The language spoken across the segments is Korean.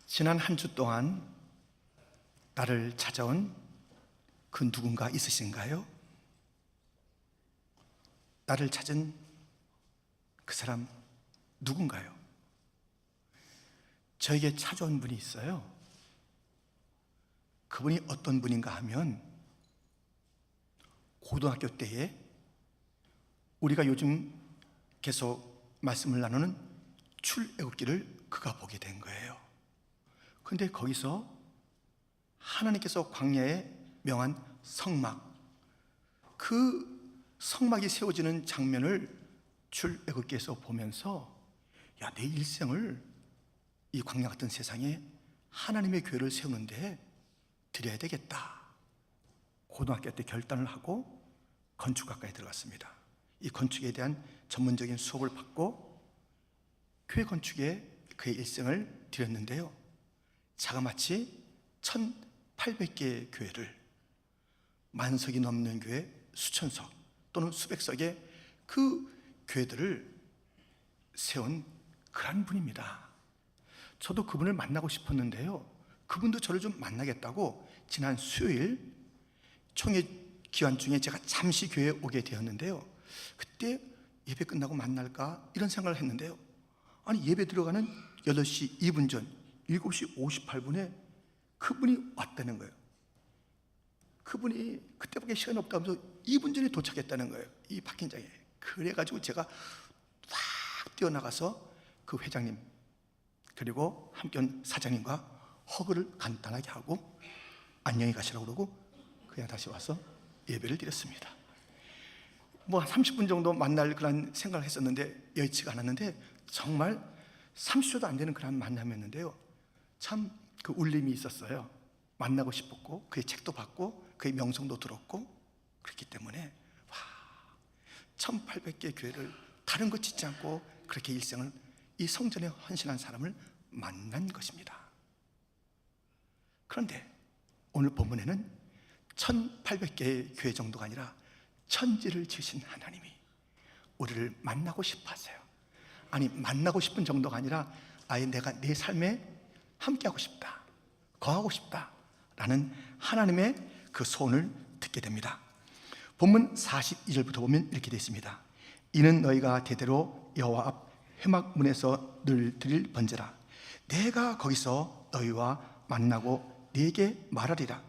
지난 한 주 동안 나를 찾아온 그 누군가 있으신가요? 나를 찾은 그 사람 누군가요? 저에게 찾아온 분이 있어요. 그분이 어떤 분인가 하면 고등학교 때에 우리가 요즘 계속 말씀을 나누는 출애굽기를 그가 보게 된 거예요. 그런데 거기서 하나님께서 광야에 명한 성막, 그 성막이 세워지는 장면을 출애굽기에서 보면서 야, 내 일생을 이 광야 같은 세상에 하나님의 교회를 세우는데 드려야 되겠다. 고등학교 때 결단을 하고 건축학과에 들어갔습니다. 이 건축에 대한 전문적인 수업을 받고 교회 건축에 그의 일생을 드렸는데요, 자그마치 1800개의 교회를, 만석이 넘는 교회 수천석 또는 수백석의 그 교회들을 세운 그런 분입니다. 저도 그분을 만나고 싶었는데요, 그분도 저를 좀 만나겠다고 지난 수요일 총회 기간 중에 제가 잠시 교회에 오게 되었는데요, 그때 예배 끝나고 만날까 이런 생각을 했는데요, 아니 예배 들어가는 8시 2분 전 7시 58분에 그분이 왔다는 거예요. 그분이 그때밖에 시간이 없다면서 2분 전에 도착했다는 거예요, 이 파킹장에. 그래가지고 제가 확 뛰어나가서 그 회장님 그리고 함께한 사장님과 허그를 간단하게 하고 안녕히 가시라고 그러고 그냥 다시 와서 예배를 드렸습니다. 뭐 한 30분 정도 만날 그런 생각을 했었는데 여의치가 않았는데 정말 30초도 안 되는 그런 만남이었는데요, 참 그 울림이 있었어요. 만나고 싶었고 그의 책도 받고 그의 명성도 들었고, 그렇기 때문에 1800개 교회를 다른 것 짓지 않고 그렇게 일생을 이 성전에 헌신한 사람을 만난 것입니다. 그런데 오늘 본문에는 1800개의 교회 정도가 아니라 천지를 지으신 하나님이 우리를 만나고 싶어 하세요. 아니, 만나고 싶은 정도가 아니라 아예 내가 내 삶에 함께하고 싶다, 거하고 싶다 라는 하나님의 그 소원을 듣게 됩니다. 본문 42절부터 보면 이렇게 되어 있습니다. 이는 너희가 대대로 여호와 앞 회막문에서 늘 드릴 번제라. 내가 거기서 너희와 만나고 네게 말하리라.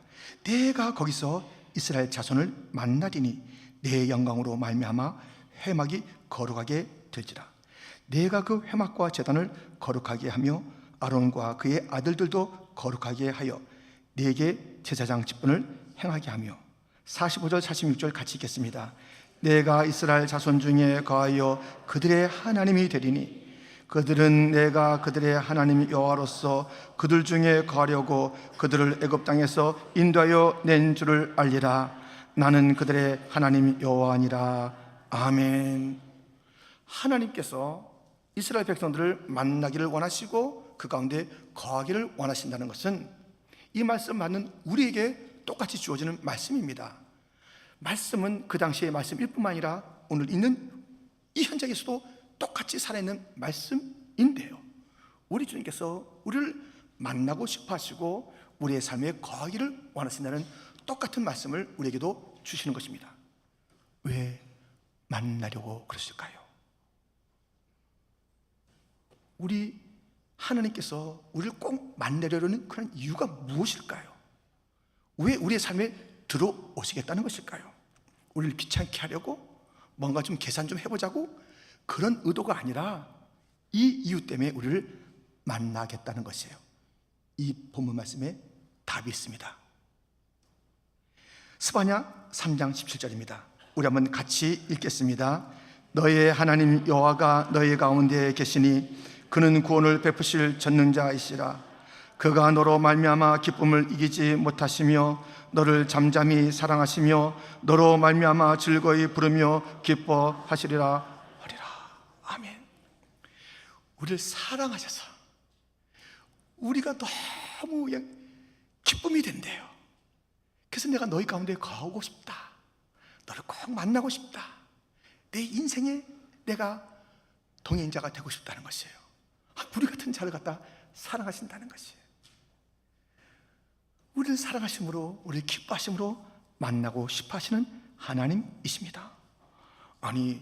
내가 거기서 이스라엘 자손을 만나리니 내 영광으로 말미암아 회막이 거룩하게 될지라. 내가 그 회막과 제단을 거룩하게 하며 아론과 그의 아들들도 거룩하게 하여 네게 제사장 직분을 행하게 하며. 45절 46절 같이 읽겠습니다. 내가 이스라엘 자손 중에 거하여 그들의 하나님이 되리니 그들은 내가 그들의 하나님 여호와로서 그들 중에 거하려고 그들을 애굽 땅에서 인도하여 낸 줄을 알리라. 나는 그들의 하나님 여호와니라. 아멘. 하나님께서 이스라엘 백성들을 만나기를 원하시고 그 가운데 거하기를 원하신다는 것은 이 말씀 맞는 우리에게 똑같이 주어지는 말씀입니다. 말씀은 그 당시의 말씀일 뿐만 아니라 오늘 있는 이 현장에서도 똑같이 살아있는 말씀인데요, 우리 주님께서 우리를 만나고 싶어 하시고 우리의 삶에 거하기를 원하신다는 똑같은 말씀을 우리에게도 주시는 것입니다. 왜 만나려고 그러실까요? 우리 하나님께서 우리를 꼭 만나려는 그런 이유가 무엇일까요? 왜 우리의 삶에 들어오시겠다는 것일까요? 우리를 귀찮게 하려고 뭔가 좀 계산 좀 해보자고 그런 의도가 아니라 이 이유 때문에 우리를 만나겠다는 것이에요. 이 본문 말씀에 답이 있습니다. 스바냐 3장 17절입니다. 우리 한번 같이 읽겠습니다. 너의 하나님 여호와가 너희 가운데 계시니 그는 구원을 베푸실 전능자이시라. 그가 너로 말미암아 기쁨을 이기지 못하시며 너를 잠잠히 사랑하시며 너로 말미암아 즐거이 부르며 기뻐하시리라 하리라. 아멘. 우리를 사랑하셔서 우리가 너무 그냥 기쁨이 된대요. 그래서 내가 너희 가운데 거하고 싶다, 너를 꼭 만나고 싶다, 내 인생에 내가 동행자가 되고 싶다는 것이에요. 우리 같은 자를 갖다 사랑하신다는 것이에요. 우리를 사랑하심으로, 우리를 기뻐하심으로 만나고 싶어 하시는 하나님이십니다. 아니,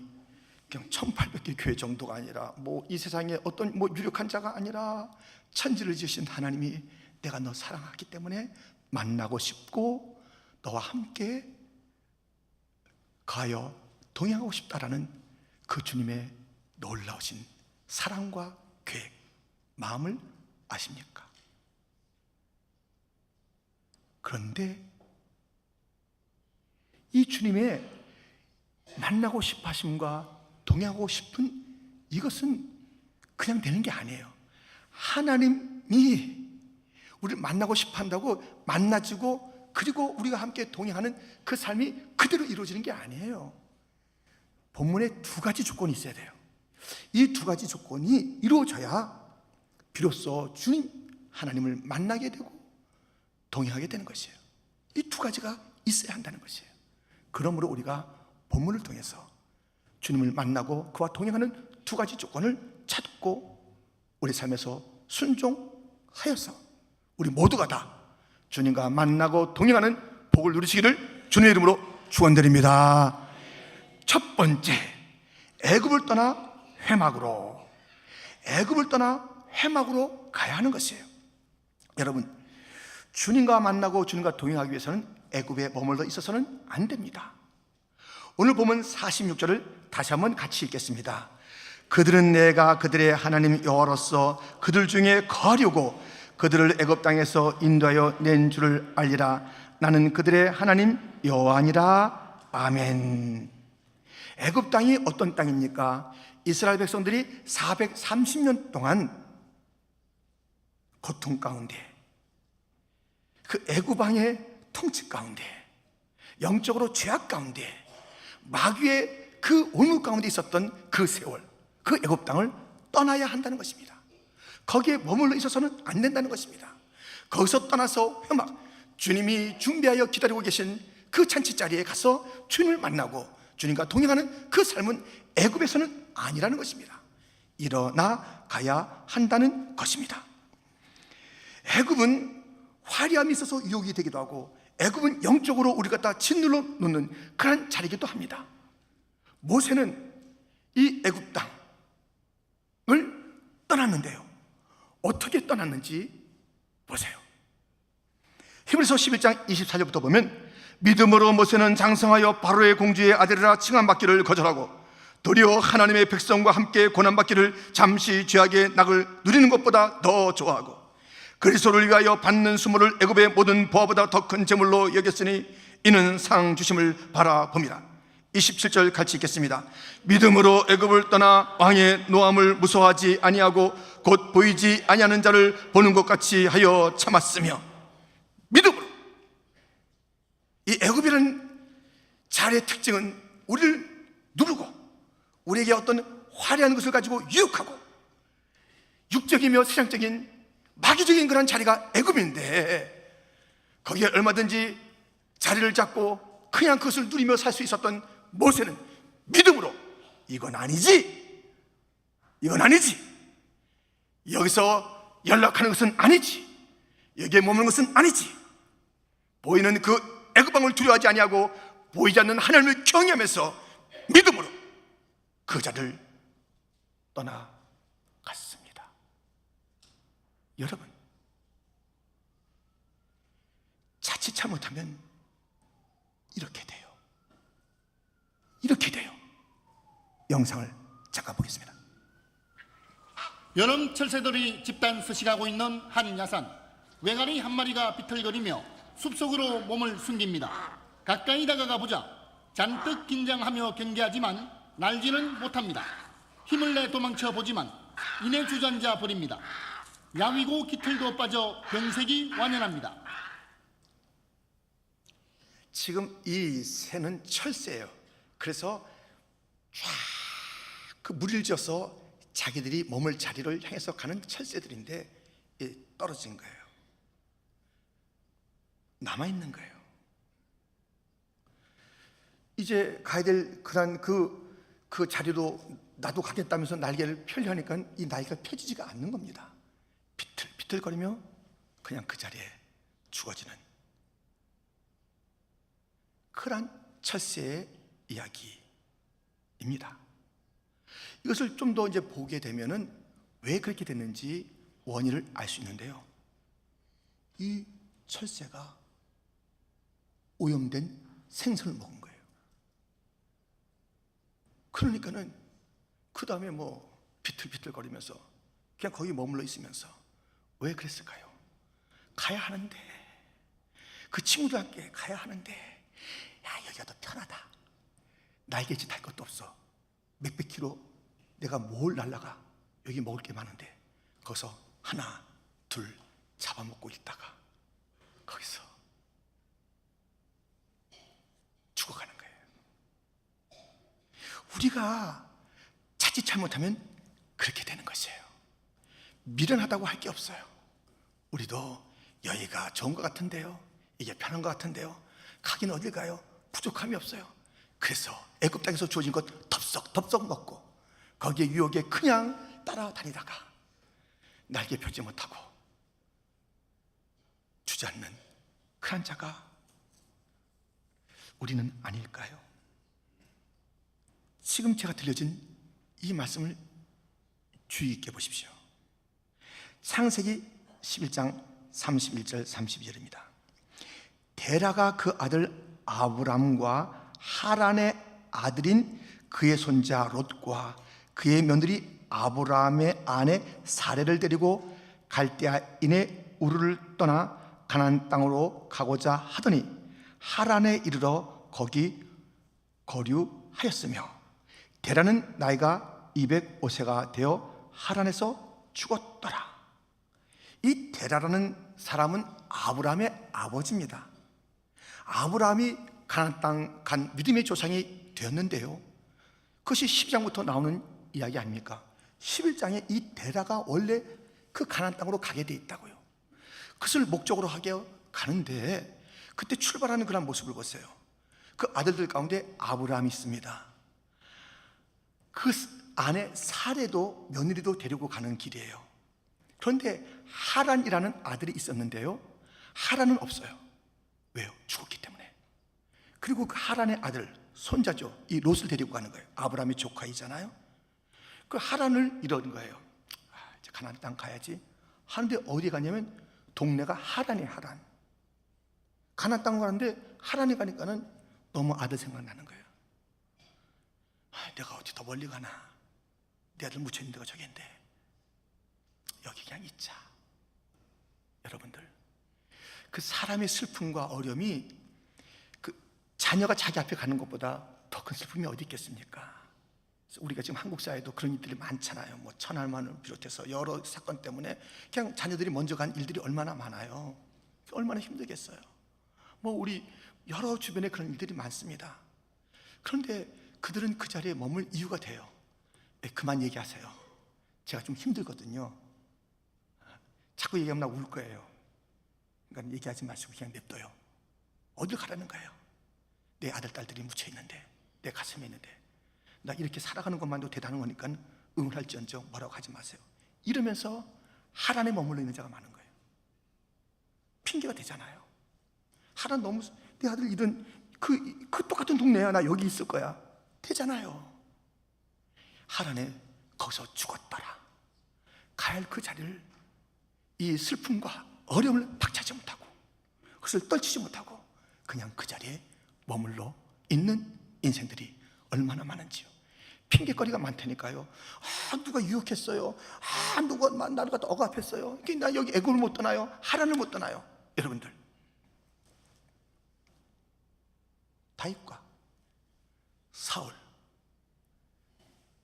그냥 1800개 교회 정도가 아니라 이 세상에 어떤 유력한 자가 아니라 천지를 지으신 하나님이 내가 너 사랑하기 때문에 만나고 싶고 너와 함께 가여 동행하고 싶다라는 그 주님의 놀라우신 사랑과 계획, 마음을 아십니까? 그런데 이 주님의 만나고 싶어 하심과 동행하고 싶은 이것은 그냥 되는 게 아니에요. 하나님이 우리를 만나고 싶어 한다고 만나지고 그리고 우리가 함께 동행하는 그 삶이 그대로 이루어지는 게 아니에요. 본문에 두 가지 조건이 있어야 돼요. 이 두 가지 조건이 이루어져야 비로소 주님 하나님을 만나게 되고 동행하게 되는 것이에요. 이 두 가지가 있어야 한다는 것이에요. 그러므로 우리가 본문을 통해서 주님을 만나고 그와 동행하는 두 가지 조건을 찾고 우리 삶에서 순종하여서 우리 모두가 다 주님과 만나고 동행하는 복을 누리시기를 주님의 이름으로 축원드립니다. 첫 번째, 애굽을 떠나 회막으로, 애굽을 떠나 회막으로 가야 하는 것이에요. 여러분, 주님과 만나고 주님과 동행하기 위해서는 애굽에 머물러 있어서는 안 됩니다. 오늘 보면 46절을 다시 한번 같이 읽겠습니다. 그들은 내가 그들의 하나님 여호와로서 그들 중에 거하려고 그들을 애굽 땅에서 인도하여 낸 줄을 알리라. 나는 그들의 하나님 여호와니라. 아멘. 애굽 땅이 어떤 땅입니까? 이스라엘 백성들이 430년 동안 고통 가운데, 그 애굽 왕의 통치 가운데, 영적으로 죄악 가운데, 마귀의 그 온유 가운데 있었던 그 세월, 그 애굽 땅을 떠나야 한다는 것입니다. 거기에 머물러 있어서는 안 된다는 것입니다. 거기서 떠나서 회막, 주님이 준비하여 기다리고 계신 그 잔치 자리에 가서 주님을 만나고 주님과 동행하는 그 삶은 애굽에서는 아니라는 것입니다. 일어나 가야 한다는 것입니다. 애굽은 화려함이 있어서 유혹이 되기도 하고, 애굽은 영적으로 우리가 다 짓눌러 놓는 그런 자리이기도 합니다. 모세는 이 애굽 땅을 떠났는데요, 어떻게 떠났는지 보세요. 히브리서 11장 24절부터 보면, 믿음으로 모세는 장성하여 바로의 공주의 아들이라 칭함받기를 거절하고 도리어 하나님의 백성과 함께 고난받기를 잠시 죄악의 낙을 누리는 것보다 더 좋아하고 그리스도를 위하여 받는 수모를 애굽의 모든 보화보다 더 큰 재물로 여겼으니 이는 상 주심을 바라봅니다. 27절 같이 읽겠습니다. 믿음으로 애굽을 떠나 왕의 노함을 무서워하지 아니하고 곧 보이지 아니하는 자를 보는 것 같이 하여 참았으며, 믿음으로. 이 애굽이라는 자리의 특징은 우리를 누르고 우리에게 어떤 화려한 것을 가지고 유혹하고 육적이며 세상적인 마귀적인 그런 자리가 애굽인데, 거기에 얼마든지 자리를 잡고 그냥 그것을 누리며 살 수 있었던 모세는 믿음으로 이건 아니지, 이건 아니지, 여기서 연락하는 것은 아니지, 여기에 머무는 것은 아니지, 보이는 그 애굽 왕을 두려워하지 아니하고 보이지 않는 하나님을 경외하면서 믿음으로 그 자리를 떠나갔습니다. 여러분, 자칫 잘못하면 이렇게 돼요. 이렇게 돼요. 영상을 잠깐 보겠습니다. 여름 철새들이 집단 서식하고 있는 한 야산. 외가리 한 마리가 비틀거리며 숲속으로 몸을 숨깁니다. 가까이 다가가 보자 잔뜩 긴장하며 경계하지만 날지는 못합니다. 힘을 내 도망쳐 보지만 이내 주저앉아 버립니다. 야위고 깃털도 빠져 병색이 완연합니다. 지금 이 새는 철새예요. 그래서 쫙 그 무리를 지어서 자기들이 머물 자리를 향해서 가는 철새들인데 떨어진 거예요. 남아있는 거예요. 이제 가야 될 그런 그 자리로 나도 가겠다면서 날개를 펴려니까 이 날개가 펴지지가 않는 겁니다. 비틀비틀거리며 그냥 그 자리에 죽어지는 그러한 철새의 이야기입니다. 이것을 좀 더 이제 보게 되면은 왜 그렇게 됐는지 원인을 알 수 있는데요. 이 철새가 오염된 생선을 먹은 거예요. 그러니까는 그 다음에 뭐 비틀비틀거리면서 그냥 거기 머물러 있으면서 왜 그랬을까요? 가야 하는데, 그 친구들 함께 가야 하는데, 야, 여기가 더 편하다. 날개짓 할 것도 없어. 몇백 킬로 내가 뭘 날라가. 여기 먹을 게 많은데 거기서 하나 둘 잡아먹고 있다가 거기서 죽어가는 거예요. 우리가 자칫 잘못하면 그렇게 되는 것이에요. 미련하다고 할 게 없어요. 우리도 여기가 좋은 것 같은데요, 이게 편한 것 같은데요, 가긴 어딜 가요? 부족함이 없어요. 그래서 애굽 땅에서 주어진 것 덥석 먹고 거기에 유혹에 그냥 따라다니다가 날개 펴지 못하고 주저앉는 그런 자가 우리는 아닐까요? 지금 제가 들려진 이 말씀을 주의 있게 보십시오. 창세기 11장 31절 32절입니다. 데라가 그 아들 아브람과 하란의 아들인 그의 손자 롯과 그의 며느리 아브라함의 아내 사레를 데리고 갈대아인의 우르를 떠나 가나안 땅으로 가고자 하더니 하란에 이르러 거기 거류하였으며 데라는 나이가 205세가 되어 하란에서 죽었더라. 이 데라라는 사람은 아브라함의 아버지입니다. 아브라함이 가나안 땅 간 믿음의 조상이 되었는데요, 그것이 10장부터 나오는 이야기 아닙니까? 11장에 이 데라가 원래 그 가나안 땅으로 가게 돼 있다고요. 그것을 목적으로 하게 가는데 그때 출발하는 그런 모습을 보세요. 그 아들들 가운데 아브라함이 있습니다. 그 아내 사레도 며느리도 데리고 가는 길이에요. 그런데 하란이라는 아들이 있었는데요, 하란은 없어요. 왜요? 죽었기 때문에. 그리고 그 하란의 아들 손자죠, 이 롯을 데리고 가는 거예요. 아브라함의 조카이잖아요. 그 하란을 이러는 거예요. 이제 가나안 땅 가야지 하는데 어디 가냐면 동네가 하란이에요. 하란. 가나안 땅 가는데 하란에 가니까는 너무 아들 생각나는 거예요. 내가 어디 더 멀리 가나, 내 아들 묻혀있는 데가 저기인데 여기 그냥 있자. 여러분들, 그 사람의 슬픔과 어려움이 그 자녀가 자기 앞에 가는 것보다 더 큰 슬픔이 어디 있겠습니까? 우리가 지금 한국 사회도 그런 일들이 많잖아요. 뭐 천할만을 비롯해서 여러 사건 때문에 그냥 자녀들이 먼저 간 일들이 얼마나 많아요. 얼마나 힘들겠어요. 뭐 우리 여러 주변에 그런 일들이 많습니다. 그런데 그들은 그 자리에 머물 이유가 돼요. 그만 얘기하세요. 제가 좀 힘들거든요. 자꾸 얘기하면 나 울 거예요. 그러니까 얘기하지 마시고 그냥 냅둬요. 어딜 가라는 거예요? 내 아들 딸들이 묻혀 있는데, 내 가슴에 있는데, 나 이렇게 살아가는 것만도 대단한 거니까 응원할지언정 뭐라고 하지 마세요. 이러면서 하란에 머물러 있는 자가 많은 거예요. 핑계가 되잖아요. 하란 너무, 내 아들 이런 그 똑같은 동네야, 나 여기 있을 거야, 되잖아요. 하란에 거기서 죽었더라. 가야 할 그 자리를 이 슬픔과 어려움을 박차지 못하고 그것을 떨치지 못하고 그냥 그 자리에 머물러 있는 인생들이 얼마나 많은지요. 핑계거리가 많다니까요. 누가 유혹했어요. 누가 나를 갖다 억압했어요. 나 여기 애굽을 못 떠나요. 하란을 못 떠나요. 여러분들, 다윗과 사울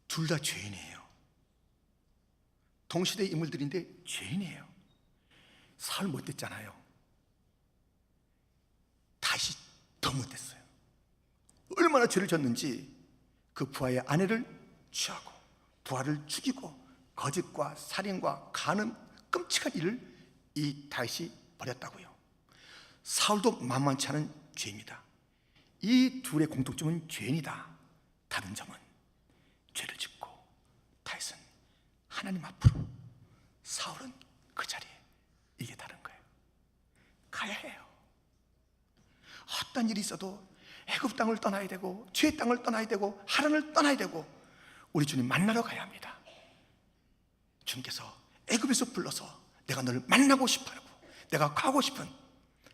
둘 다 죄인이에요. 동시대 인물들인데 죄인이에요. 사울 못됐잖아요. 다시 더 못됐어요. 얼마나 죄를 졌는지 그 부하의 아내를 취하고 부하를 죽이고 거짓과 살인과 간음, 끔찍한 일을 이 다윗이 벌였다고요. 사울도 만만치 않은 죄입니다. 이 둘의 공통점은 죄인이다. 다른 점은 죄를 짓고 다윗은 하나님 앞으로, 사울은 그 자리에. 이게 다른 거예요. 가야 해요. 어떠한 일이 있어도 애굽 땅을 떠나야 되고 죄의 땅을 떠나야 되고 하란을 떠나야 되고 우리 주님 만나러 가야 합니다. 주님께서 애굽에서 불러서 내가 너를 만나고 싶어하고 내가 가고 싶은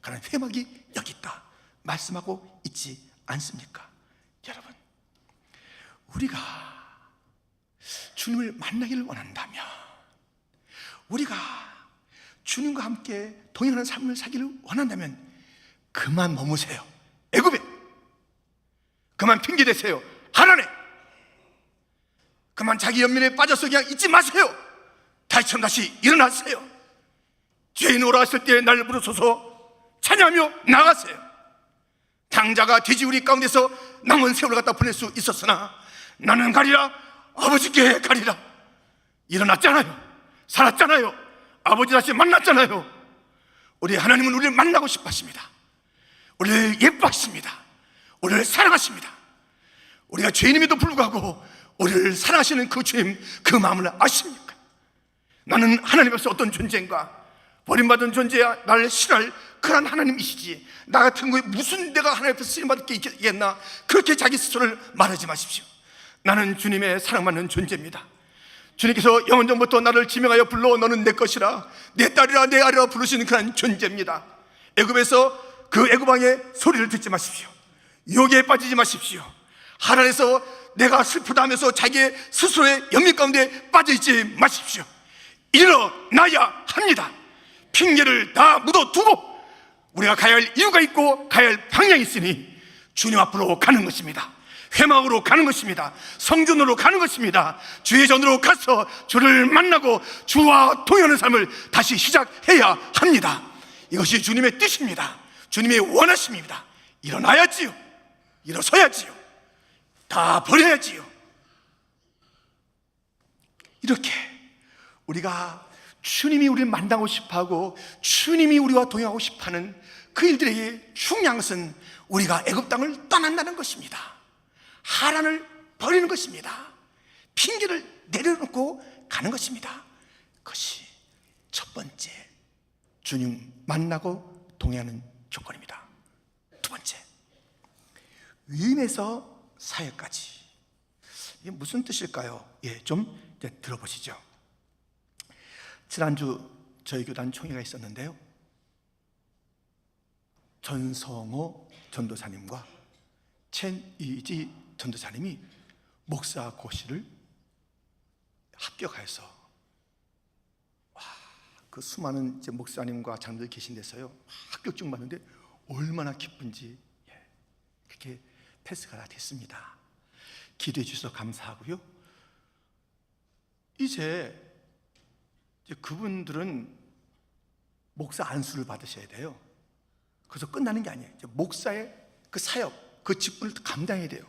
그런 회막이 여기 있다 말씀하고 있지 않습니까? 여러분, 우리가 주님을 만나기를 원한다면, 우리가 주님과 함께 동행하는 삶을 살기를 원한다면 그만 머무세요. 애굽에 그만 핑계대세요. 하란에 그만 자기 연민에 빠져서 그냥 있지 마세요. 다시처럼 다시 일어나세요. 죄인 오라 했을 때 날 부르소서 찬양하며 나가세요. 장자가 돼지우리 가운데서 남은 세월을 갖다 보낼 수 있었으나 나는 가리라, 아버지께 가리라. 일어났잖아요. 살았잖아요. 아버지 다시 만났잖아요. 우리 하나님은 우리를 만나고 싶어 하십니다. 우리를 예뻐하십니다. 우리를 사랑하십니다. 우리가 죄인임에도 불구하고 우리를 사랑하시는 그 주님, 그 마음을 아십니까? 나는 하나님 앞에서 어떤 존재인가? 버림받은 존재야 나를 싫어할 그런 하나님이시지, 나 같은 거에 무슨 내가 하나님 앞에서 쓰임받을 게 있겠나? 그렇게 자기 스스로를 말하지 마십시오. 나는 주님의 사랑받는 존재입니다. 주님께서 영원전부터 나를 지명하여 불러 너는 내 것이라, 내 딸이라, 내 아리라 부르시는 그런 존재입니다. 애굽에서 그 애굽왕의 소리를 듣지 마십시오. 유혹에 빠지지 마십시오. 하란에서 내가 슬프다 하면서 자기의 스스로의 연민 가운데 빠져있지 마십시오. 일어나야 합니다. 핑계를 다 묻어두고 우리가 가야 할 이유가 있고 가야 할 방향이 있으니 주님 앞으로 가는 것입니다. 회막으로 가는 것입니다. 성전으로 가는 것입니다. 주의 전으로 가서 주를 만나고 주와 동행하는 삶을 다시 시작해야 합니다. 이것이 주님의 뜻입니다. 주님의 원하심입니다. 일어나야지요. 일어서야지요. 다 버려야지요. 이렇게 우리가 주님이 우리를 만나고 싶어하고 주님이 우리와 동행하고 싶어하는 그 일들에게 중요한 것은 우리가 애굽 땅을 떠난다는 것입니다. 하란을 버리는 것입니다. 핑계를 내려놓고 가는 것입니다. 그것이 첫 번째 주님 만나고 동행하는 조건입니다. 두 번째, 위임에서 사역까지. 이게 무슨 뜻일까요? 좀 이제 들어보시죠. 지난주 저희 교단 총회가 있었는데요, 전성호 전도사님과 첸이지 전도사님이 목사 고시를 합격하여서, 그 수많은 이제 목사님과 장로들 계신 데서요 합격증 받는데 얼마나 기쁜지, 그렇게 패스가 다 됐습니다. 기도해 주셔서 감사하고요. 이제 그분들은 목사 안수를 받으셔야 돼요. 그래서 끝나는 게 아니에요. 이제 목사의 그 사역, 그 직분을 감당해야 돼요.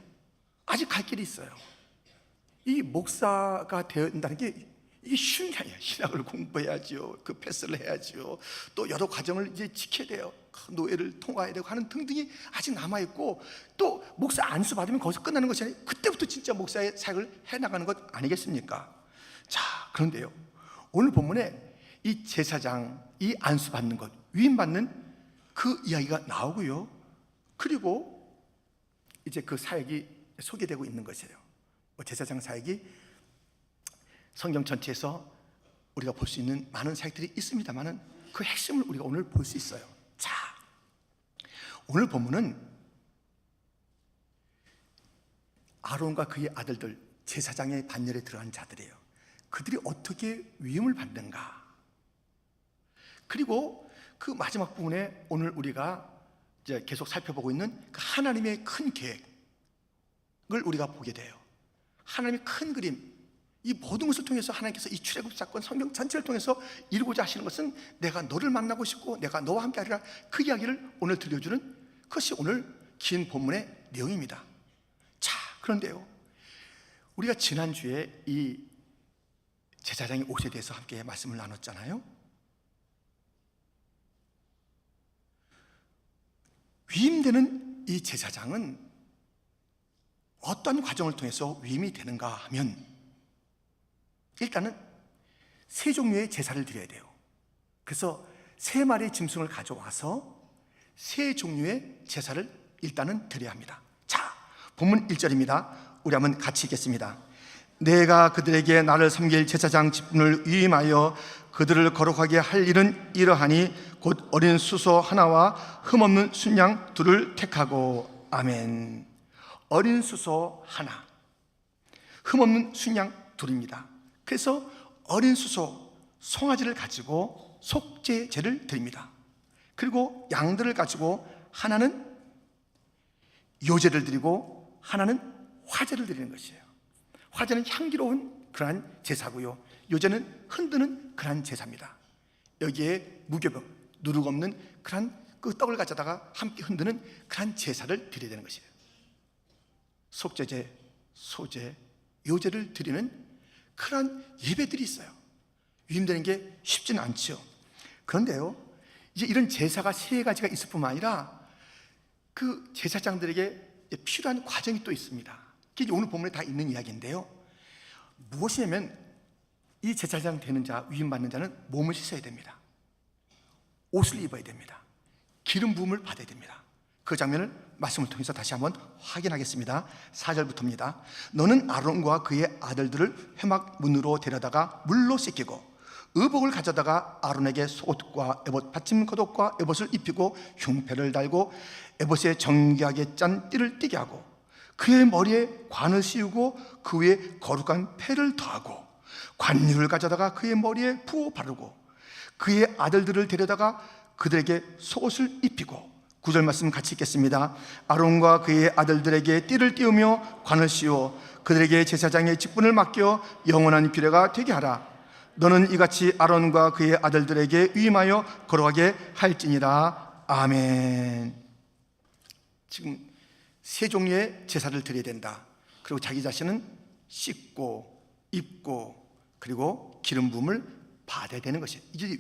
아직 갈 길이 있어요. 이 목사가 된다는 게 이게 쉬운 게 아니에요. 신학을 공부해야죠. 그 패스를 해야죠. 또 여러 과정을 이제 지켜야 돼요. 노예를 통과해야 되고 하는 등등이 아직 남아있고, 또 목사 안수 받으면 거기서 끝나는 것이 아니에요. 그때부터 진짜 목사의 사역을 해나가는 것 아니겠습니까? 자, 그런데요, 오늘 본문에 이 제사장, 이 안수 받는 것, 위임받는 그 이야기가 나오고요, 그리고 이제 그 사역이 소개되고 있는 것이에요. 제사장 사역이 성경 전체에서 우리가 볼 수 있는 많은 사역들이 있습니다만은 그 핵심을 우리가 오늘 볼 수 있어요. 자, 오늘 본문은 아론과 그의 아들들, 제사장의 반열에 들어간 자들이에요. 그들이 어떻게 위임을 받는가, 그리고 그 마지막 부분에 오늘 우리가 이제 계속 살펴보고 있는 그 하나님의 큰 계획을 우리가 보게 돼요. 하나님의 큰 그림, 이 모든 것을 통해서 하나님께서 이 출애굽 사건, 성경 전체를 통해서 이루고자 하시는 것은 내가 너를 만나고 싶고 내가 너와 함께 하리라, 그 이야기를 오늘 들려주는 그것이 오늘 긴 본문의 내용입니다. 자, 그런데요, 우리가 지난주에 이 제사장의 옷에 대해서 함께 말씀을 나눴잖아요. 위임되는 이 제사장은 어떤 과정을 통해서 위임이 되는가 하면, 일단은 세 종류의 제사를 드려야 돼요. 그래서 세 마리의 짐승을 가져와서 세 종류의 제사를 일단은 드려야 합니다. 자, 본문 1절입니다. 우리 한번 같이 읽겠습니다. 내가 그들에게 나를 섬길 제사장 직분을 위임하여 그들을 거룩하게 할 일은 이러하니 곧 어린 수소 하나와 흠없는 순양 둘을 택하고. 아멘. 어린 수소 하나, 흠없는 순양 둘입니다. 그래서 어린 수소 송아지를 가지고 속죄제를 드립니다. 그리고 양들을 가지고 하나는 요제를 드리고 하나는 화제를 드리는 것이에요. 화제는 향기로운 그러한 제사고요, 요제는 흔드는 그러한 제사입니다. 여기에 무교병, 누룩 없는 그러한 그 떡을 가져다가 함께 흔드는 그러한 제사를 드려야 되는 것이에요. 속죄제, 소제, 요제를 드리는 그러한 예배들이 있어요. 위임되는 게 쉽지는 않죠. 그런데요, 이제 이런 제사가 세 가지가 있을 뿐만 아니라 그 제사장들에게 필요한 과정이 또 있습니다. 그게 오늘 본문에 다 있는 이야기인데요, 무엇이냐면 이 제사장 되는 자, 위임받는 자는 몸을 씻어야 됩니다. 옷을 입어야 됩니다. 기름 부음을 받아야 됩니다. 그 장면을 말씀을 통해서 다시 한번 확인하겠습니다. 4절부터입니다. 너는 아론과 그의 아들들을 회막 문으로 데려다가 물로 씻기고 의복을 가져다가 아론에게 속옷과 에봇 받침 겉옷과 에봇을 입히고 흉패를 달고 에봇에 정교하게 짠 띠를 띠게 하고 그의 머리에 관을 씌우고 그 위에 거룩한 패를 더하고 관유를 가져다가 그의 머리에 부어 바르고 그의 아들들을 데려다가 그들에게 속옷을 입히고. 9절 말씀 같이 읽겠습니다. 아론과 그의 아들들에게 띠를 띄우며 관을 씌워 그들에게 제사장의 직분을 맡겨 영원한 규례가 되게 하라. 너는 이같이 아론과 그의 아들들에게 위임하여 거룩하게 할지니라. 아멘. 지금 세 종류의 제사를 드려야 된다. 그리고 자기 자신은 씻고 입고 그리고 기름 부음을 받아야 되는 것이에요. 이제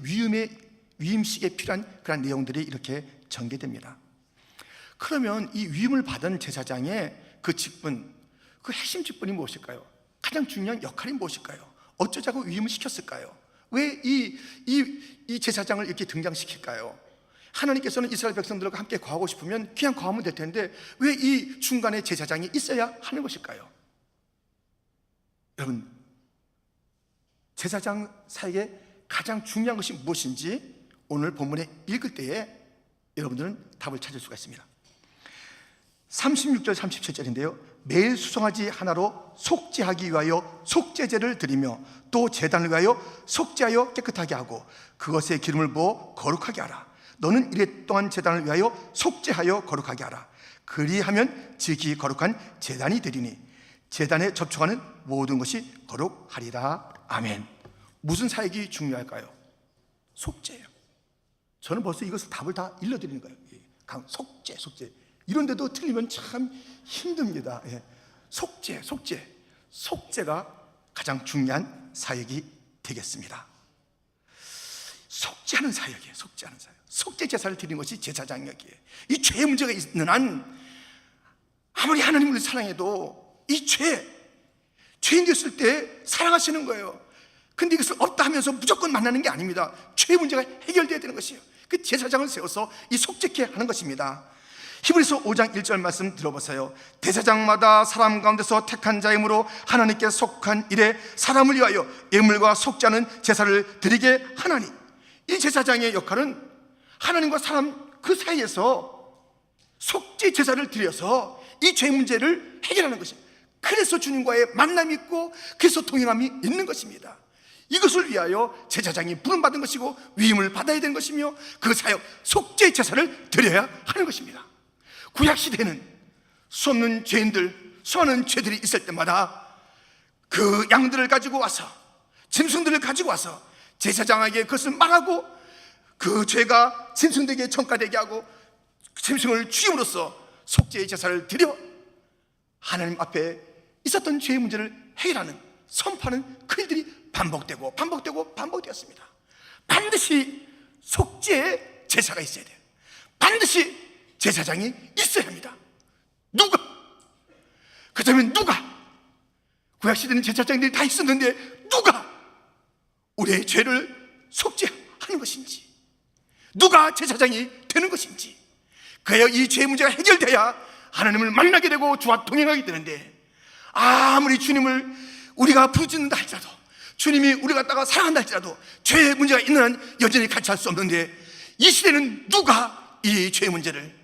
위임식에 필요한 그런 내용들이 이렇게 전개됩니다. 그러면 이 위임을 받은 제사장의 그 직분, 그 핵심 직분이 무엇일까요? 가장 중요한 역할이 무엇일까요? 어쩌자고 위임을 시켰을까요? 왜 이 제사장을 이렇게 등장시킬까요? 하나님께서는 이스라엘 백성들과 함께 거하고 싶으면 그냥 거하면 될 텐데 왜 이 중간에 제사장이 있어야 하는 것일까요? 여러분, 제사장 사역에 가장 중요한 것이 무엇인지 오늘 본문에 읽을 때에 여러분들은 답을 찾을 수가 있습니다. 36절 37절인데요 매일 수송아지 하나로 속죄하기 위하여 속죄제를 드리며 또 제단을 위하여 속죄하여 깨끗하게 하고 그것에 기름을 부어 거룩하게 하라. 너는 이레 동안 제단을 위하여 속죄하여 거룩하게 하라. 그리하면 지극히 거룩한 제단이 되리니 제단에 접촉하는 모든 것이 거룩하리라. 아멘. 무슨 사역이 중요할까요? 속죄예요. 저는 벌써 이것을 답을 다 일러드리는 거예요. 속죄. 이런데도 틀리면 참 힘듭니다. 속죄가 가장 중요한 사역이 되겠습니다. 속죄하는 사역이에요. 속죄 제사를 드리는 것이 제사장 역이에요. 이 죄의 문제가 있는 한 아무리 하나님을 사랑해도 이 죄인 됐을 때 사랑하시는 거예요. 근데 이것을 없다 하면서 무조건 만나는 게 아닙니다. 죄의 문제가 해결돼야 되는 것이에요. 그 제사장을 세워서 이 속죄케 하는 것입니다. 히브리서 5장 1절 말씀 들어보세요. 대제사장마다 사람 가운데서 택한 자이므로 하나님께 속한 일에 사람을 위하여 예물과 속죄하는 제사를 드리게 하나니. 이 제사장의 역할은 하나님과 사람 그 사이에서 속죄 제사를 드려서 이 죄 문제를 해결하는 것입니다. 그래서 주님과의 만남이 있고 그래서 동행함이 있는 것입니다. 이것을 위하여 제사장이 부름받은 것이고 위임을 받아야 되는 것이며 그 사역 속죄 제사를 드려야 하는 것입니다. 구약시대에는 수없는 죄인들, 수많은 죄들이 있을 때마다 그 양들을 가지고 와서 짐승들을 가지고 와서 제사장에게 그것을 말하고 그 죄가 짐승들에게 전가되게 하고 짐승을 죽임으로써 속죄의 제사를 드려 하나님 앞에 있었던 죄의 문제를 해결하는 선포하는 그 일들이 반복되었습니다. 반드시 속죄의 제사가 있어야 돼요. 반드시 제사장이 있어야 합니다. 그렇다면 누가? 구약시대는 제사장들이 다 있었는데 누가 우리의 죄를 속죄하는 것인지, 누가 제사장이 되는 것인지, 그래야 이 죄 문제가 해결돼야 하나님을 만나게 되고 주와 동행하게 되는데, 아무리 주님을 우리가 부르짖는다 할지라도, 주님이 우리 갖다가 사랑한다 할지라도 죄의 문제가 있는 한 여전히 같이 할 수 없는데, 이 시대는 누가 이 죄의 문제를,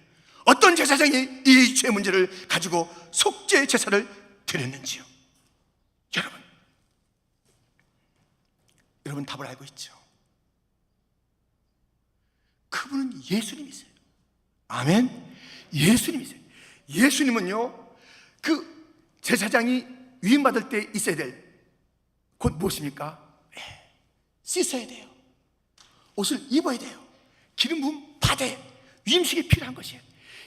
어떤 제사장이 이 죄의 문제를 가지고 속죄 제사를 드렸는지요? 여러분 답을 알고 있죠. 그분은 예수님이세요. 아멘. 예수님이세요. 예수님은요, 그 제사장이 위임받을 때 있어야 될 곧 무엇입니까? 씻어야 돼요. 옷을 입어야 돼요. 기름 부음 받아야 돼요. 위임식이 필요한 것이에요.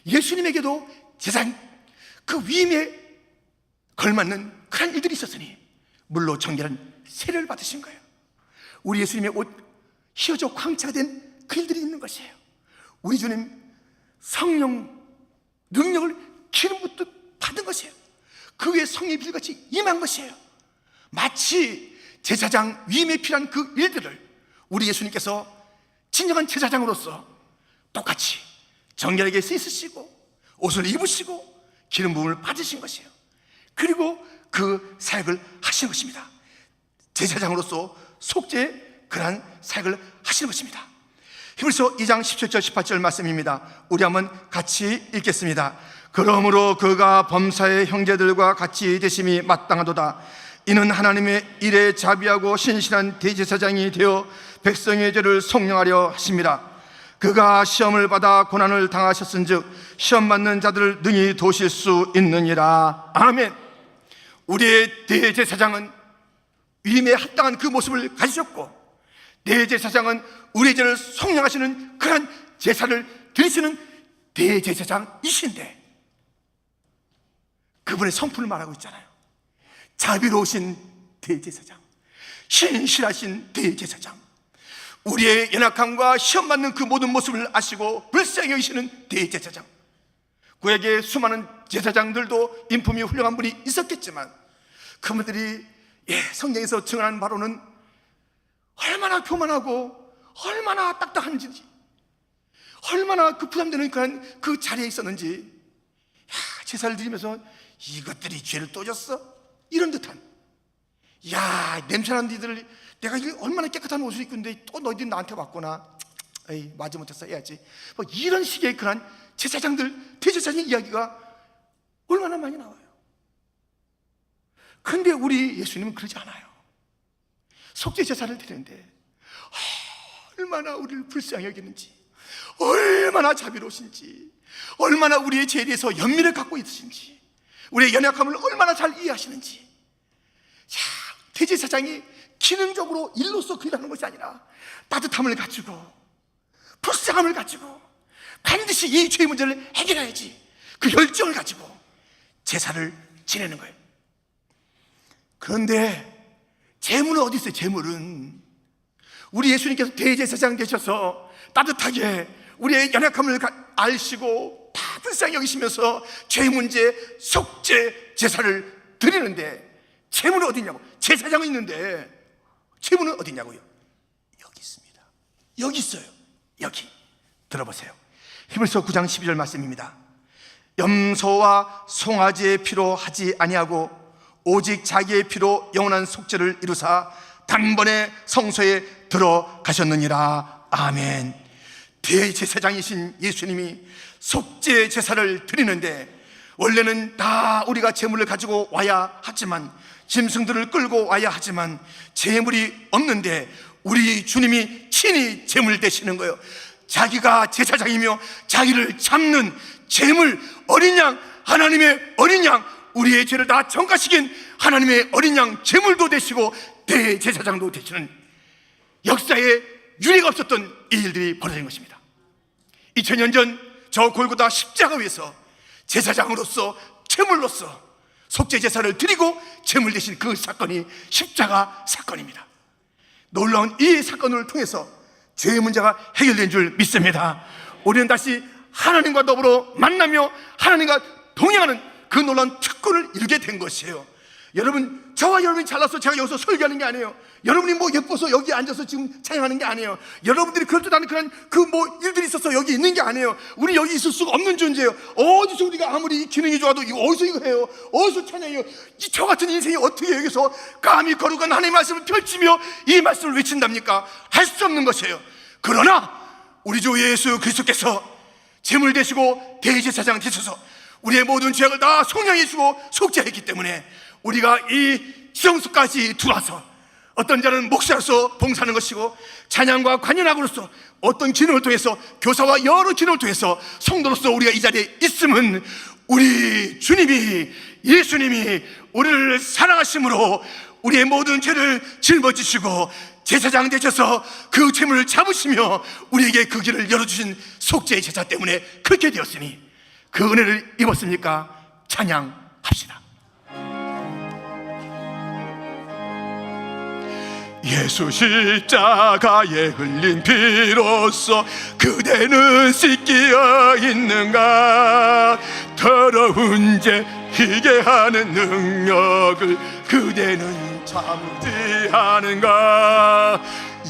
예수님에게도 제사장 그 위임에 걸맞는 그런 일들이 있었으니 물로 정결한 세례를 받으신 거예요. 우리 예수님의 옷 휘어져 광채가 된 그 일들이 있는 것이에요. 우리 주님 성령 능력을 기름 붓듯 받은 것이에요. 그 위에 성령의 빛같이 임한 것이에요. 마치 제사장 위임에 필요한 그 일들을 우리 예수님께서 진정한 제사장으로서 똑같이 정결하게 씻으시고 옷을 입으시고 기름 부음을 받으신 것이에요. 그리고 그 사역을 하신 것입니다. 제사장으로서 속죄의 그러한 사역을 하시는 것입니다. 히브리서 2장 17절 18절 말씀입니다. 우리 한번 같이 읽겠습니다. 그러므로 그가 범사의 형제들과 같이 되심이 마땅하도다. 이는 하나님의 일에 자비하고 신실한 대제사장이 되어 백성의 죄를 속량하려 하심이라. 그가 시험을 받아 고난을 당하셨은즉 시험 받는 자들을 능히 도우실 수 있느니라. 아멘. 우리의 대제사장은 위임에 합당한 그 모습을 가지셨고, 대제사장은 우리의 죄를 속량하시는 그런 제사를 드리시는 대제사장이신데, 그분의 성품을 말하고 있잖아요. 자비로우신 대제사장, 신실하신 대제사장, 우리의 연약함과 시험받는 그 모든 모습을 아시고 불쌍히 여기시는 대제사장. 구약의 수많은 제사장들도 인품이 훌륭한 분이 있었겠지만, 그분들이 성경에서 증언한 바로는 얼마나 교만하고 얼마나 딱딱한지, 얼마나 그 부담되는 그 자리에 있었는지, 제사를 드리면서 이것들이 죄를 또 졌어? 이런 듯한, 냄새나는 니들, 내가 얼마나 깨끗한 옷을 입고 있는데 또 너희들이 나한테 왔구나, 에이 마지못해서 해야지, 뭐 이런 식의 그런 제사장들, 대제사장의 이야기가 얼마나 많이 나와요. 그런데 우리 예수님은 그러지 않아요. 속죄 제사를 드리는데 얼마나 우리를 불쌍히 여기는지, 얼마나 자비로우신지, 얼마나 우리의 죄에 대해서 연민을 갖고 있으신지, 우리의 연약함을 얼마나 잘 이해하시는지. 대제사장이 기능적으로 일로서 그 일하는 것이 아니라 따뜻함을 가지고, 불쌍함을 가지고, 반드시 이 죄의 문제를 해결해야지, 그 열정을 가지고 제사를 지내는 거예요. 그런데 재물은 어디 있어요? 재물은 우리 예수님께서 대제사장 되셔서 따뜻하게 우리의 연약함을 아시고 다 불쌍히 여기시면서 죄 문제 속죄 제사를 드리는데, 재물은 어디 있냐고. 제사장은 있는데 재물은 어디 있냐고요. 여기 있습니다. 여기 있어요. 여기 들어보세요. 히브리서 9장 12절 말씀입니다. 염소와 송아지의 피로 하지 아니하고 오직 자기의 피로 영원한 속죄를 이루사 단번에 성소에 들어가셨느니라. 아멘. 대제사장이신 예수님이 속죄 제사를 드리는데, 원래는 다 우리가 제물을 가지고 와야 하지만, 짐승들을 끌고 와야 하지만 제물이 없는데 우리 주님이 친히 제물 되시는 거예요. 자기가 제사장이며 자기를 잡는 제물, 어린 양, 하나님의 어린 양, 우리의 죄를 다 정가시킨 하나님의 어린 양 제물도 되시고 대제사장도 되시는, 역사에 유례가 없었던 이 일들이 벌어진 것입니다. 2000년 전 저 골고다 십자가 위에서 제사장으로서, 제물로서 속죄 제사를 드리고 제물 되신 그 사건이 십자가 사건입니다. 놀라운 이 사건을 통해서 죄의 문제가 해결된 줄 믿습니다. 우리는 다시 하나님과 더불어 만나며 하나님과 동행하는 그 놀라운 특권을 이루게 된 것이에요. 여러분, 저와 여러분이 잘나서 제가 여기서 설교하는 게 아니에요. 여러분이 뭐 예뻐서 여기 앉아서 지금 찬양하는 게 아니에요. 여러분들이 그럴듯한 그런 그 뭐 일들이 있어서 여기 있는 게 아니에요. 우리 여기 있을 수가 없는 존재예요. 어디서 우리가 아무리 기능이 좋아도 이거 어디서 이거 해요? 어디서 찬양해요? 저 같은 인생이 어떻게 여기서 감히 거룩한 하나님의 말씀을 펼치며 이 말씀을 외친답니까? 할 수 없는 것이에요. 그러나 우리 주 예수 그리스도께서 제물 되시고 대제사장 되셔서 우리의 모든 죄악을 다 속량해 주고 속죄했기 때문에 우리가 이 지성소까지 들어와서 어떤 자는 목사로서 봉사하는 것이고 찬양과 관현악으로서 어떤 기능을 통해서 교사와 여러 기능을 통해서 성도로서 우리가 이 자리에 있음은 우리 주님이, 예수님이 우리를 사랑하심으로 우리의 모든 죄를 짊어지시고 제사장 되셔서 그 죄물을 잡으시며 우리에게 그 길을 열어주신 속죄의 제사 때문에 그렇게 되었으니 그 은혜를 입었으니까 찬양합시다. 예수 십자가에 흘린 피로써 그대는 씻기어 있는가? 더러운 죄 희게 하는 능력을 그대는 참지 하는가?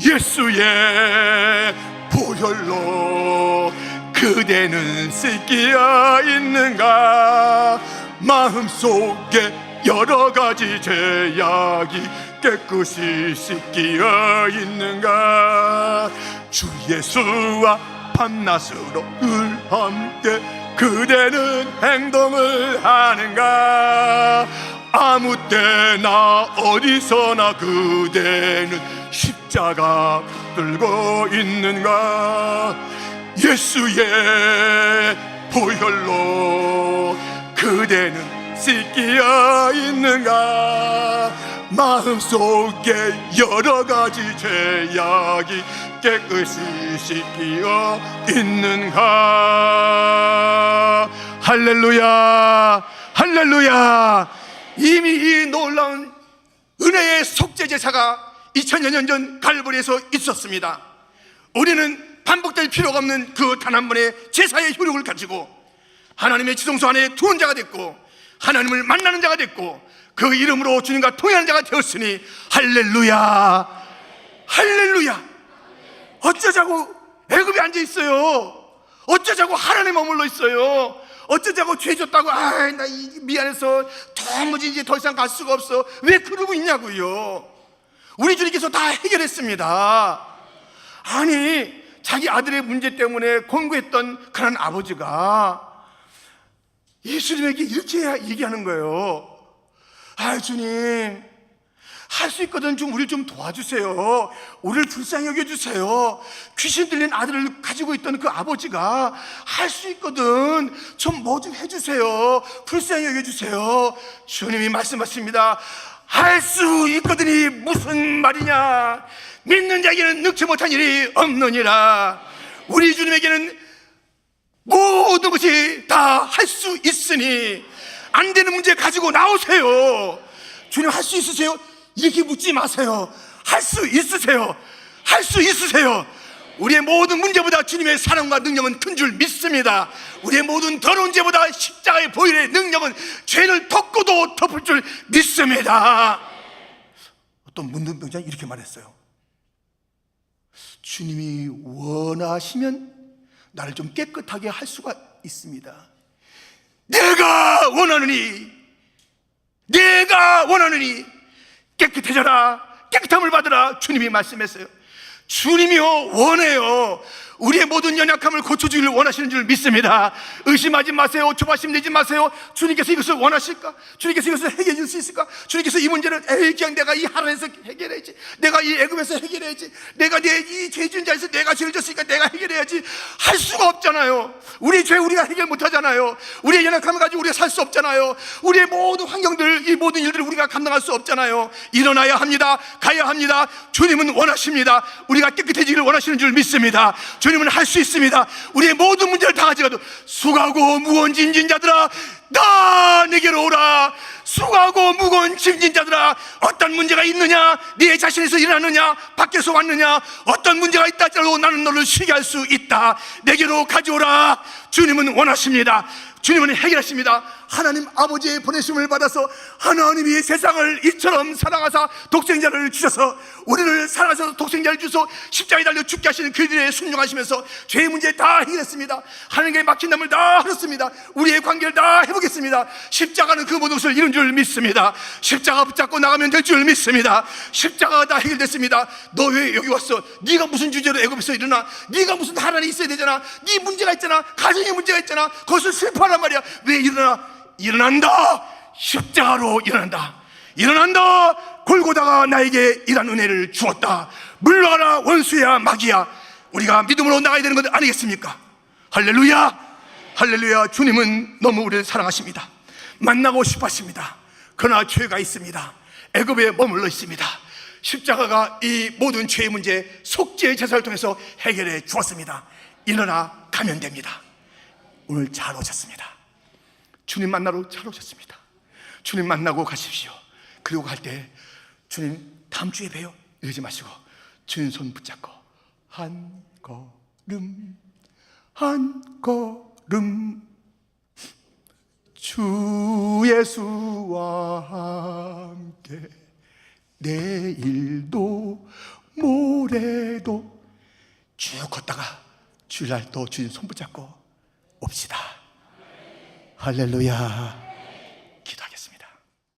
예수의 보혈로 그대는 씻기어 있는가? 마음속에 여러 가지 죄악이 깨끗이 씻기어 있는가? 주 예수와 밤낮으로 늘 함께 그대는 행동을 하는가? 아무 때나 어디서나 그대는 십자가 들고 있는가? 예수의 보혈로 그대는 씻기어 있는가? 마음속에 여러 가지 죄악이 깨끗이 씻기어 있는가? 할렐루야, 할렐루야. 이미 이 놀라운 은혜의 속죄 제사가 2000여 년 전 갈보리에서 있었습니다. 우리는 반복될 필요가 없는 그 단 한 번의 제사의 효력을 가지고 하나님의 지성소 안에 들어온 자가 됐고 하나님을 만나는 자가 됐고 그 이름으로 주님과 통행하는 자가 되었으니 할렐루야, 할렐루야. 어쩌자고 애굽에 앉아 있어요? 어쩌자고 하나님에 머물러 있어요? 어쩌자고 죄 졌다고 나 미안해서 도무지 이제 더 이상 갈 수가 없어, 왜 그러고 있냐고요? 우리 주님께서 다 해결했습니다. 아니, 자기 아들의 문제 때문에 권고했던 그런 아버지가 예수님에게 이렇게 얘기하는 거예요. 주님, 할 수 있거든 좀 우리를 좀 도와주세요. 우리를 불쌍히 여겨주세요. 귀신 들린 아들을 가지고 있던 그 아버지가 할 수 있거든 좀 뭐 좀 해주세요. 불쌍히 여겨주세요. 주님이 말씀하십니다. 할 수 있거든이 무슨 말이냐? 믿는 자에게는 능치 못한 일이 없느니라. 우리 주님에게는 모든 것이 다 할 수 있으니 안 되는 문제 가지고 나오세요. 주님 할 수 있으세요? 이렇게 묻지 마세요. 할 수 있으세요. 할 수 있으세요. 우리의 모든 문제보다 주님의 사랑과 능력은 큰 줄 믿습니다. 우리의 모든 더러운 죄보다 십자가의 보혈의 능력은 죄를 덮고도 덮을 줄 믿습니다. 어떤 문둥병자는 이렇게 말했어요. 주님이 원하시면 나를 좀 깨끗하게 할 수가 있습니다. 내가 원하느니 깨끗해져라, 깨끗함을 받으라. 주님이 말씀했어요. 주님이요 원해요. 우리의 모든 연약함을 고쳐주기를 원하시는 줄 믿습니다. 의심하지 마세요. 조바심 내지 마세요. 주님께서 이것을 원하실까? 주님께서 이것을 해결해 줄 수 있을까? 주님께서 이 문제를 그냥 내가 이 하란에서 해결해야지, 내가 이 애굽에서 해결해야지, 내가 이 죄 지은 자에서 내가 죄를 졌으니까 내가 해결해야지 할 수가 없잖아요. 우리의 죄 우리가 해결 못하잖아요. 우리의 연약함을 가지고 우리가 살 수 없잖아요. 우리의 모든 환경들, 이 모든 일들을 우리가 감당할 수 없잖아요. 일어나야 합니다. 가야 합니다. 주님은 원하십니다. 우리가 깨끗해지기를 원하시는 줄 믿습니다. 주님은 할 수 있습니다. 우리의 모든 문제를 다 가져가도 수고하고 무거운 짐진 자들아 나 내게로 오라. 수고하고 무거운 짐진 자들아, 어떤 문제가 있느냐? 네 자신에서 일어나느냐? 밖에서 왔느냐? 어떤 문제가 있다 할지라도 나는 너를 쉬게 할 수 있다. 내게로 가져오라. 주님은 원하십니다. 주님은 해결하십니다. 하나님 아버지의 보내심을 받아서 하나님이 세상을 이처럼 사랑하사 독생자를 주셔서 우리를 사랑하셔서 독생자를 주셔서 십자가에 달려 죽게 하시는 그 일에 순종하시면서 죄의 문제 다 해결했습니다. 하나님께 막힌 담을 다 흘렸습니다. 우리의 관계를 다 회복했습니다. 십자가는 그 모든 것을 이룬 줄 믿습니다. 십자가 붙잡고 나가면 될 줄 믿습니다. 십자가가 다 해결됐습니다. 너 왜 여기 왔어? 네가 무슨 주제로 애굽에서 일어나? 네가 무슨 하나님 있어야 되잖아. 네 문제가 있잖아. 가정에 문제가 있잖아. 그것을 슬퍼하란 말이야. 왜 일어나? 일어난다. 십자가로 일어난다. 일어난다. 골고다가 나에게 이런 은혜를 주었다. 물러가라 원수야 마귀야. 우리가 믿음으로 나가야 되는 것 아니겠습니까? 할렐루야. 할렐루야. 주님은 너무 우리를 사랑하십니다. 만나고 싶어 하십니다. 그러나 죄가 있습니다. 애굽에 머물러 있습니다. 십자가가 이 모든 죄의 문제 속죄의 제사를 통해서 해결해 주었습니다. 일어나 가면 됩니다. 오늘 잘 오셨습니다. 주님 만나러 잘 오셨습니다. 주님 만나고 가십시오. 그리고 갈 때 주님 다음 주에 봬요 이러지 마시고 주님 손 붙잡고 한 걸음 한 걸음 주 예수와 함께 내일도 모레도 쭉 걷다가 주일날 또 주님 손 붙잡고 옵시다. 할렐루야.